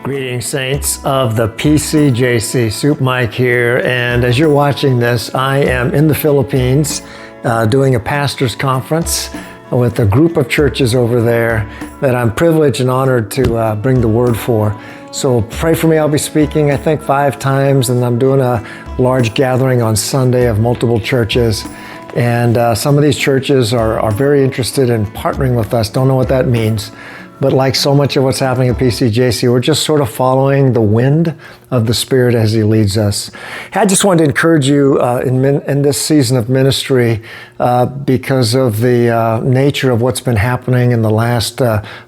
Greetings, saints of the PCJC. Soup Mike here, and as you're watching this, I am in the Philippines doing a pastor's conference with a group of churches over there that I'm privileged and honored to bring the word for. So pray for me. I'll be speaking, I think, 5 times, and I'm doing a large gathering on Sunday of multiple churches. And some of these churches are very interested in partnering with us. Don't know what that means. But like so much of what's happening at PCJC, we're just sort of following the wind of the Spirit as He leads us. I just wanted to encourage you in this season of ministry because of the nature of what's been happening in the last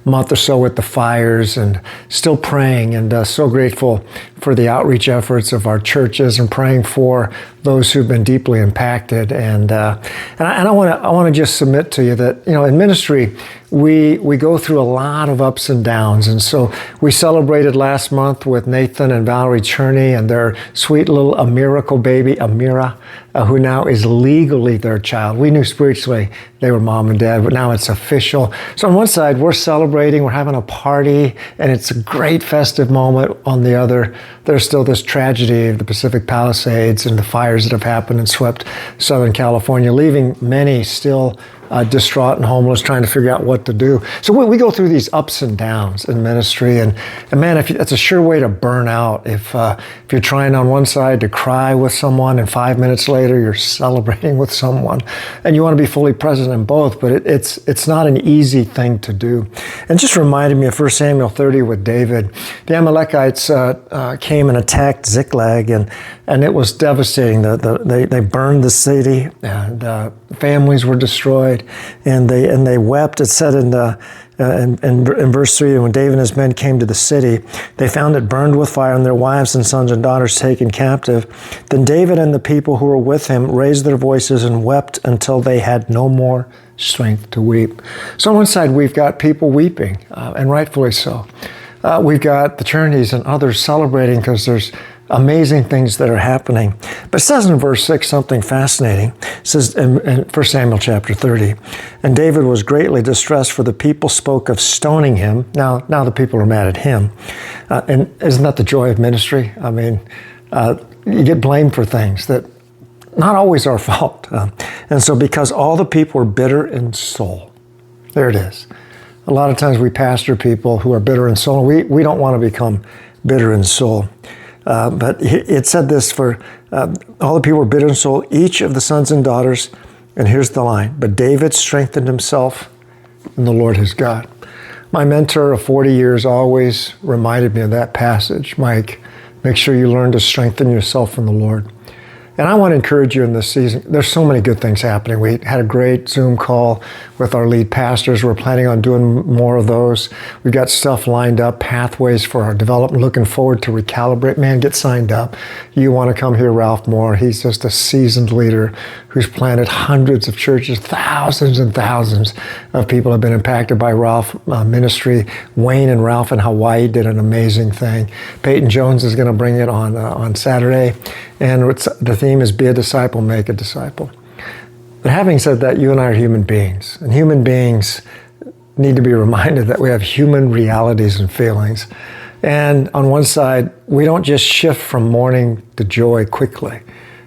month or so with the fires, and still praying, and so grateful for the outreach efforts of our churches and praying for those who've been deeply impacted. And I want to just submit to you that, you know, in ministry, we go through a lot of ups and downs. And so we celebrated last month with Nathan and Valerie Cherney and their sweet little miracle baby, Amira, who now is legally their child. We knew spiritually they were mom and dad, but now it's official. So on one side, we're celebrating, we're having a party, and it's a great festive moment. On the other, there's still this tragedy of the Pacific Palisades and the fires that have happened and swept Southern California, leaving many still distraught and homeless, trying to figure out what to do. So we go through these ups and downs in ministry, and man, that's a sure way to burn out. If you're trying on one side to cry with someone, and 5 minutes later you're celebrating with someone, and you want to be fully present in both, but it's not an easy thing to do. And just reminded me of 1 Samuel 30 with David. The Amalekites came and attacked Ziklag, and it was devastating. They burned the city, and families were destroyed. And they wept. It said in verse 3, when David and his men came to the city, they found it burned with fire, and their wives and sons and daughters taken captive. Then David and the people who were with him raised their voices and wept until they had no more strength to weep. So on one side, we've got people weeping, and rightfully so. We've got the Cherneys and others celebrating because there's amazing things that are happening. But it says in verse 6 something fascinating. It says in 1 Samuel chapter 30, and David was greatly distressed, for the people spoke of stoning him. Now the people are mad at him. And isn't that the joy of ministry? I mean, you get blamed for things that not always our fault. And so because all the people are bitter in soul, there it is. A lot of times we pastor people who are bitter in soul. We don't want to become bitter in soul. But it said this, for all the people were bitter in soul, each of the sons and daughters, and here's the line, but David strengthened himself in the Lord his God. My mentor of 40 years always reminded me of that passage. Mike, make sure you learn to strengthen yourself in the Lord. And I want to encourage you in this season. There's so many good things happening. We had a great Zoom call with our lead pastors. We're planning on doing more of those. We've got stuff lined up, pathways for our development. Looking forward to Recalibrate. Man, get signed up. You want to come hear Ralph Moore. He's just a seasoned leader who's planted hundreds of churches. Thousands and thousands of people have been impacted by Ralph ministry. Wayne and Ralph in Hawaii did an amazing thing. Peyton Jones is going to bring it on Saturday. And the theme is be a disciple, make a disciple. But having said that, you and I are human beings. And human beings need to be reminded that we have human realities and feelings. And on one side, we don't just shift from mourning to joy quickly.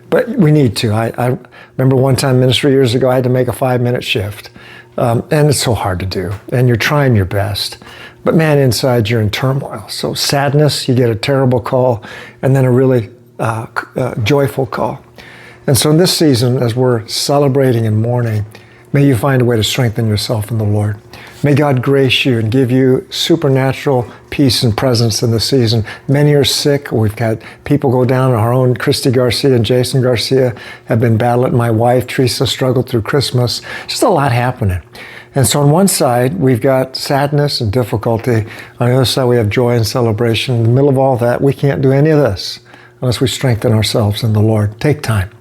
But we need to. I remember one time ministry years ago, I had to make a 5-minute shift. And it's so hard to do. And you're trying your best. But man, inside you're in turmoil. So sadness, you get a terrible call, and then a really joyful call. And so in this season, as we're celebrating and mourning, may you find a way to strengthen yourself in the Lord. May God grace you and give you supernatural peace and presence in this season. Many are sick. We've had people go down. Our own Christy Garcia and Jason Garcia have been battling. My wife, Teresa, struggled through Christmas. Just a lot happening. And so on one side, we've got sadness and difficulty. On the other side, we have joy and celebration. In the middle of all that, we can't do any of this unless we strengthen ourselves in the Lord. Take time.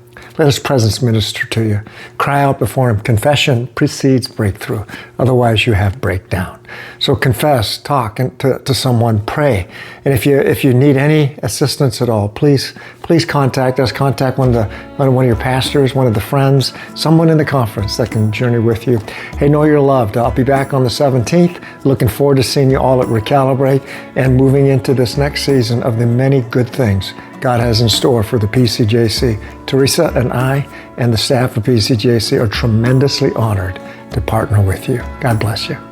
Let His presence minister to you. Cry out before Him. Confession precedes breakthrough. Otherwise, you have breakdown. So confess, talk to someone, pray. And if you need any assistance at all, please contact us. Contact one of your pastors, one of the friends, someone in the conference that can journey with you. Hey, know you're loved. I'll be back on the 17th. Looking forward to seeing you all at Recalibrate and moving into this next season of the many good things God has in store for the PCJC. Teresa and I and the staff of PCJC are tremendously honored to partner with you. God bless you.